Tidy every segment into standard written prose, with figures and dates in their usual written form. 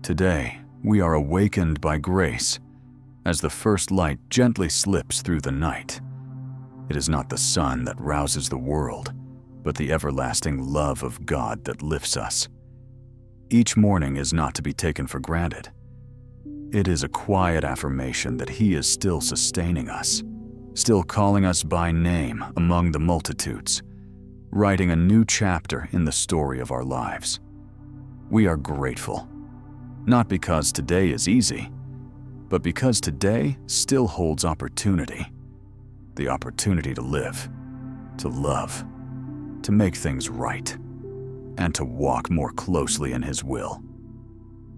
Today, we are awakened by grace as the first light gently slips through the night. It is not the sun that rouses the world, but the everlasting love of God that lifts us. Each morning is not to be taken for granted. It is a quiet affirmation that He is still sustaining us, still calling us by name among the multitudes, writing a new chapter in the story of our lives. We are grateful, not because today is easy, but because today still holds opportunity. The opportunity to live, to love, to make things right, and to walk more closely in His will.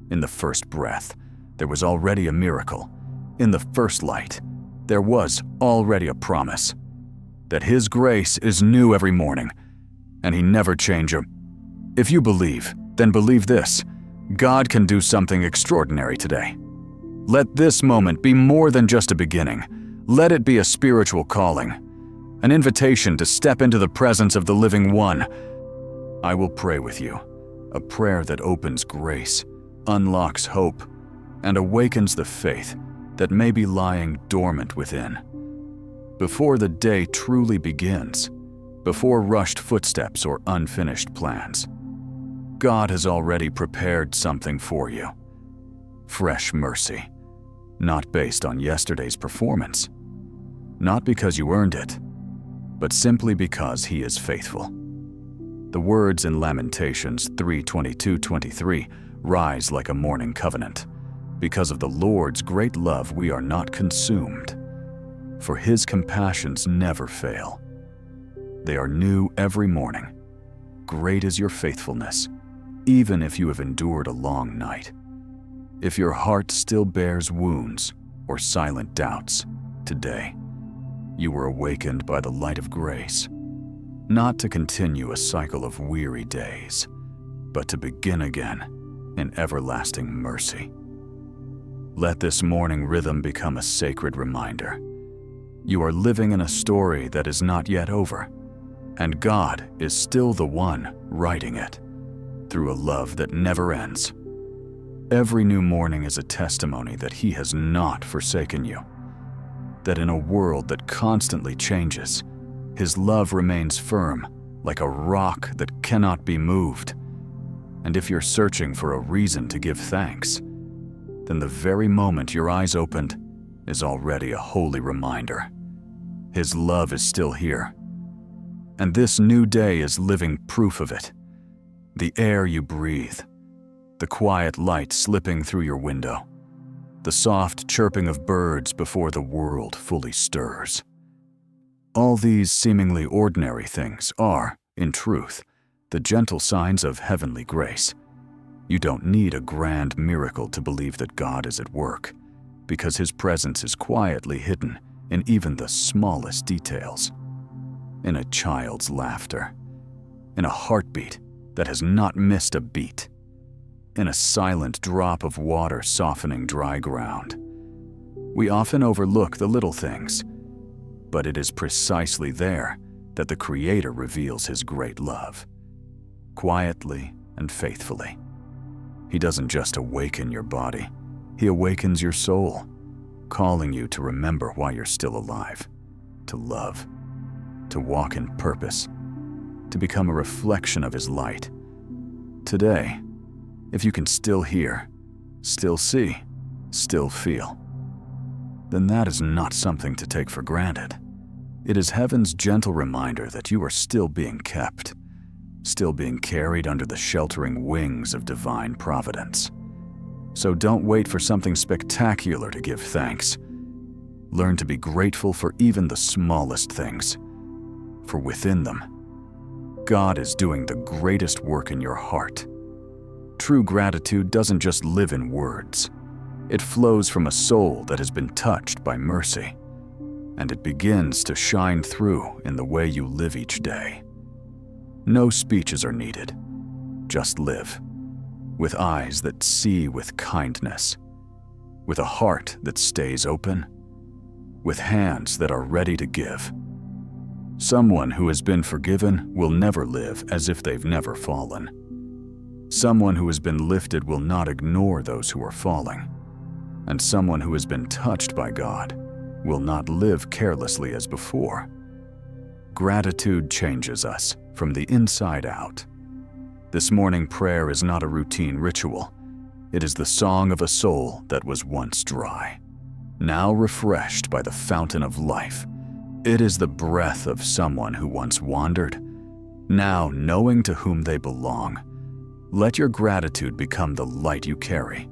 In the first breath, there was already a miracle. In the first light, there was already a promise that His grace is new every morning, and He never changes. If you believe, then believe this: God can do something extraordinary today. Let this moment be more than just a beginning. Let it be a spiritual calling, an invitation to step into the presence of the living one. I will pray with you, a prayer that opens grace, unlocks hope, and awakens the faith that may be lying dormant within. Before the day truly begins, before rushed footsteps or unfinished plans, God has already prepared something for you. Fresh mercy, not based on yesterday's performance, not because you earned it, but simply because He is faithful. The words in Lamentations 3:22-23 rise like a morning covenant. Because of the Lord's great love, we are not consumed, for His compassions never fail. They are new every morning. Great is your faithfulness, even if you have endured a long night. If your heart still bears wounds or silent doubts, today, you were awakened by the light of grace, not to continue a cycle of weary days, but to begin again in everlasting mercy. Let this morning rhythm become a sacred reminder. You are living in a story that is not yet over, and God is still the one writing it through a love that never ends. Every new morning is a testimony that He has not forsaken you, that in a world that constantly changes, His love remains firm like a rock that cannot be moved. And if you're searching for a reason to give thanks, then the very moment your eyes opened is already a holy reminder. His love is still here, and this new day is living proof of it. The air you breathe, the quiet light slipping through your window, the soft chirping of birds before the world fully stirs. All these seemingly ordinary things are, in truth, the gentle signs of heavenly grace. You don't need a grand miracle to believe that God is at work, because His presence is quietly hidden in even the smallest details. In a child's laughter, in a heartbeat that has not missed a beat, in a silent drop of water softening dry ground. We often overlook the little things, but it is precisely there that the Creator reveals His great love, quietly and faithfully. He doesn't just awaken your body, He awakens your soul, calling you to remember why you're still alive, to love, to walk in purpose, to become a reflection of His light. Today, if you can still hear, still see, still feel, then that is not something to take for granted. It is heaven's gentle reminder that you are still being kept, still being carried under the sheltering wings of divine providence. So don't wait for something spectacular to give thanks. Learn to be grateful for even the smallest things, for within them, God is doing the greatest work in your heart. True gratitude doesn't just live in words. It flows from a soul that has been touched by mercy, and it begins to shine through in the way you live each day. No speeches are needed. Just live, with eyes that see with kindness, with a heart that stays open, with hands that are ready to give. Someone who has been forgiven will never live as if they've never fallen. Someone who has been lifted will not ignore those who are falling. And someone who has been touched by God will not live carelessly as before. Gratitude changes us from the inside out. This morning prayer is not a routine ritual. It is the song of a soul that was once dry, now refreshed by the fountain of life. It is the breath of someone who once wandered, now knowing to whom they belong. Let your gratitude become the light you carry,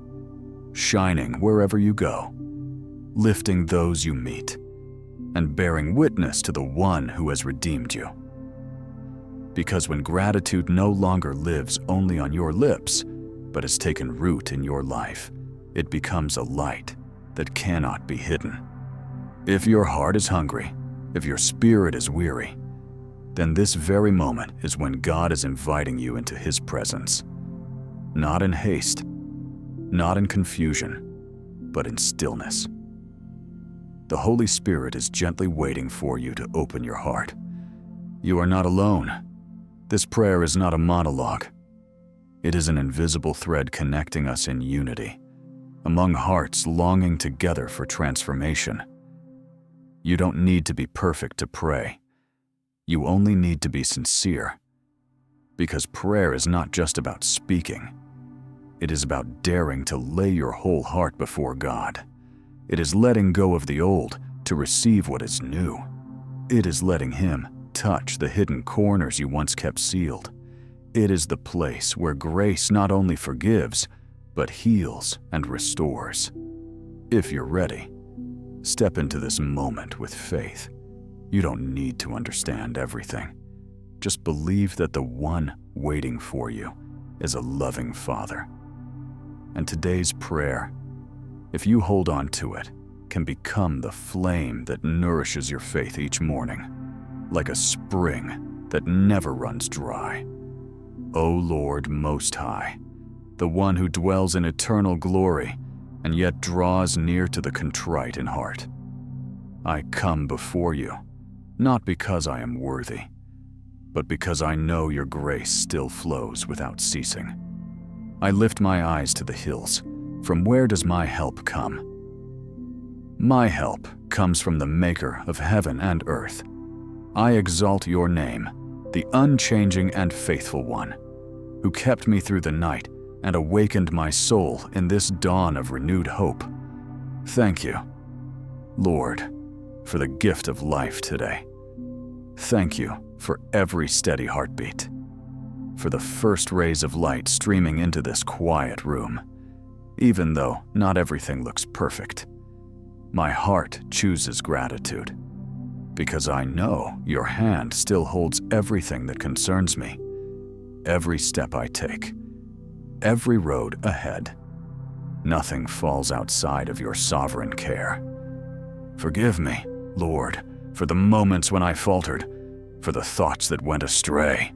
shining wherever you go, lifting those you meet, and bearing witness to the one who has redeemed you. Because when gratitude no longer lives only on your lips, but has taken root in your life, it becomes a light that cannot be hidden. If your heart is hungry, if your spirit is weary, then this very moment is when God is inviting you into His presence. Not in haste, not in confusion, but in stillness. The Holy Spirit is gently waiting for you to open your heart. You are not alone. This prayer is not a monologue. It is an invisible thread connecting us in unity, among hearts longing together for transformation. You don't need to be perfect to pray. You only need to be sincere. Because prayer is not just about speaking. It is about daring to lay your whole heart before God. It is letting go of the old to receive what is new. It is letting Him touch the hidden corners you once kept sealed. It is the place where grace not only forgives, but heals and restores. If you're ready, step into this moment with faith. You don't need to understand everything. Just believe that the one waiting for you is a loving Father. And today's prayer, if you hold on to it, can become the flame that nourishes your faith each morning, like a spring that never runs dry. O Lord Most High, the one who dwells in eternal glory and yet draws near to the contrite in heart, I come before you, not because I am worthy, but because I know your grace still flows without ceasing. I lift my eyes to the hills. From where does my help come? My help comes from the Maker of heaven and earth. I exalt your name, the unchanging and faithful one, who kept me through the night and awakened my soul in this dawn of renewed hope. Thank you, Lord, for the gift of life today. Thank you for every steady heartbeat, for the first rays of light streaming into this quiet room. Even though not everything looks perfect, my heart chooses gratitude, because I know your hand still holds everything that concerns me, every step I take, every road ahead. Nothing falls outside of your sovereign care. Forgive me, Lord, for the moments when I faltered, for the thoughts that went astray,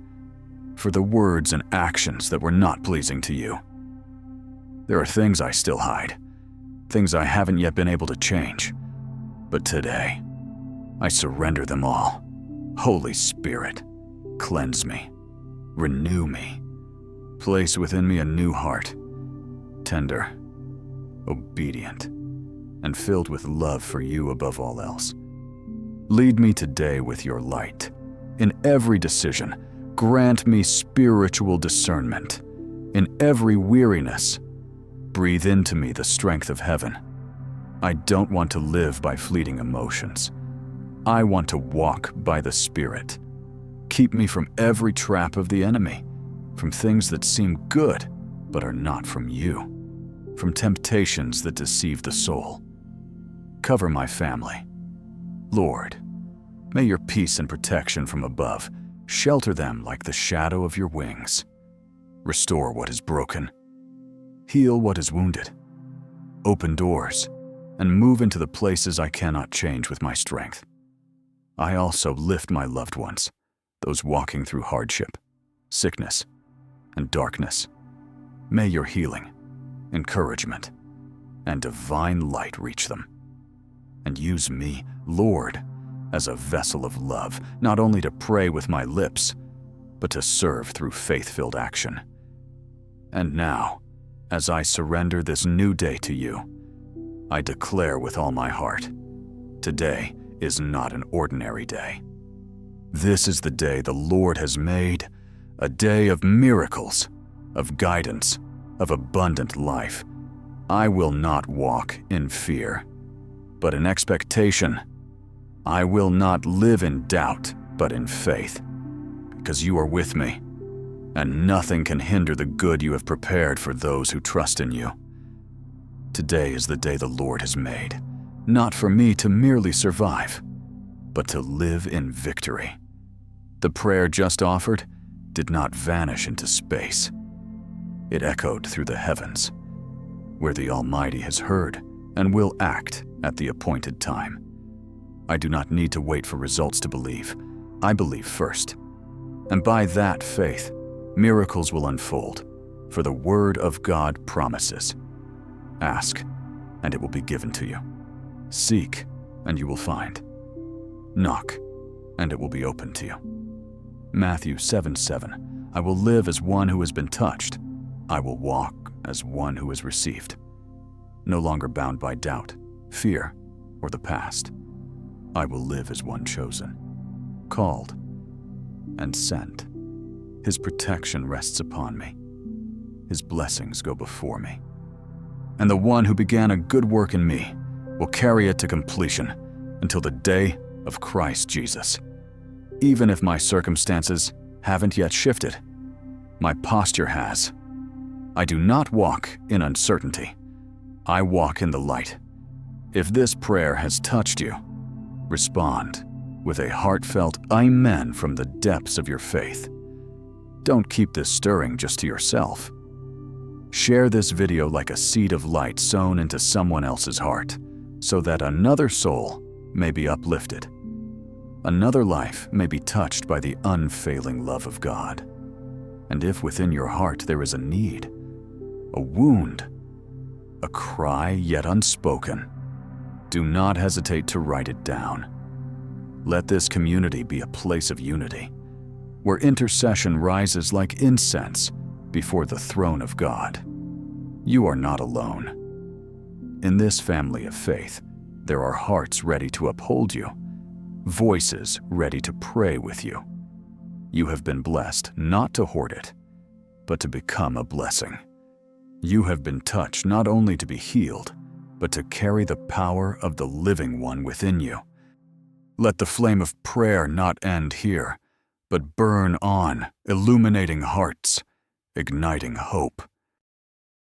for the words and actions that were not pleasing to you. There are things I still hide, things I haven't yet been able to change. But today, I surrender them all. Holy Spirit, cleanse me, renew me, place within me a new heart, tender, obedient, and filled with love for you above all else. Lead me today with your light. In every decision, grant me spiritual discernment. In every weariness, breathe into me the strength of heaven. I don't want to live by fleeting emotions. I want to walk by the Spirit. Keep me from every trap of the enemy, from things that seem good but are not from you, from temptations that deceive the soul. Cover my family. Lord, may your peace and protection from above shelter them like the shadow of your wings. Restore what is broken. Heal what is wounded. Open doors and move into the places I cannot change with my strength. I also lift my loved ones, those walking through hardship, sickness, and darkness. May your healing, encouragement, and divine light reach them. And use me, Lord, as a vessel of love, not only to pray with my lips, but to serve through faith-filled action. And now, as I surrender this new day to you, I declare with all my heart, today is not an ordinary day. This is the day the Lord has made, a day of miracles, of guidance, of abundant life. I will not walk in fear, but in expectation. I will not live in doubt, but in faith, because you are with me, and nothing can hinder the good you have prepared for those who trust in you. Today is the day the Lord has made, not for me to merely survive, but to live in victory. The prayer just offered did not vanish into space. It echoed through the heavens, where the Almighty has heard and will act at the appointed time. I do not need to wait for results to believe. I believe first. And by that faith, miracles will unfold, for the Word of God promises. Ask, and it will be given to you. Seek, and you will find. Knock, and it will be opened to you. Matthew 7:7. I will live as one who has been touched. I will walk as one who has received. No longer bound by doubt, fear, or the past. I will live as one chosen, called, and sent. His protection rests upon me. His blessings go before me. And the one who began a good work in me will carry it to completion until the day of Christ Jesus. Even if my circumstances haven't yet shifted, my posture has. I do not walk in uncertainty. I walk in the light. If this prayer has touched you, respond with a heartfelt amen from the depths of your faith. Don't keep this stirring just to yourself. Share this video like a seed of light sown into someone else's heart, so that another soul may be uplifted. Another life may be touched by the unfailing love of God. And if within your heart there is a need, a wound, a cry yet unspoken, do not hesitate to write it down. Let this community be a place of unity, where intercession rises like incense before the throne of God. You are not alone. In this family of faith, there are hearts ready to uphold you, voices ready to pray with you. You have been blessed not to hoard it, but to become a blessing. You have been touched not only to be healed, but to carry the power of the living one within you. Let the flame of prayer not end here, but burn on, illuminating hearts, igniting hope,